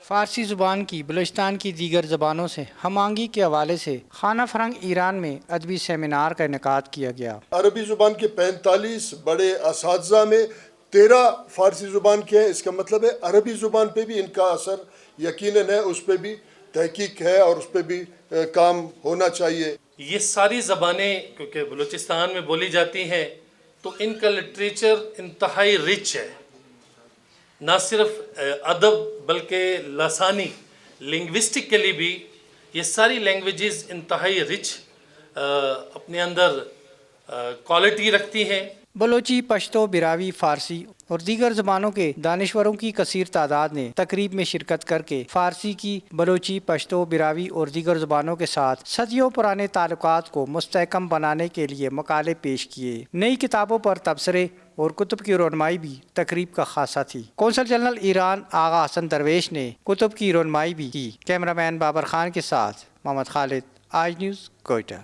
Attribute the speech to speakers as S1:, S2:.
S1: فارسی زبان کی بلوچستان کی دیگر زبانوں سے ہم آہنگی کے حوالے سے خانہ فرنگ ایران میں ادبی سیمینار کا انعقاد کیا گیا۔
S2: عربی زبان کے 45 بڑے اساتذہ میں 13 فارسی زبان کے ہیں، اس کا مطلب ہے عربی زبان پہ بھی ان کا اثر یقیناً ہے، اس پہ بھی تحقیق ہے اور اس پہ بھی کام ہونا چاہیے۔
S3: یہ ساری زبانیں کیونکہ بلوچستان میں بولی جاتی ہیں تو ان کا لٹریچر انتہائی رچ ہے، نہ صرف ادب بلکہ لسانی لنگوسٹکلی بھی یہ ساری لینگویجز انتہائی رچ اپنے اندر کوالٹی رکھتی ہیں۔
S1: بلوچی، پشتو، براوی، فارسی اور دیگر زبانوں کے دانشوروں کی کثیر تعداد نے تقریب میں شرکت کر کے فارسی کی بلوچی، پشتو، براوی اور دیگر زبانوں کے ساتھ صدیوں پرانے تعلقات کو مستحکم بنانے کے لیے مقالے پیش کیے۔ نئی کتابوں پر تبصرے اور کتب کی رونمائی بھی تقریب کا خاصہ تھی۔ قونصل جنرل ایران آغا حسن درویش نے کتب کی رونمائی بھی کی۔ کیمرہ مین بابر خان کے ساتھ محمد خالد، آج نیوز، کوئٹہ۔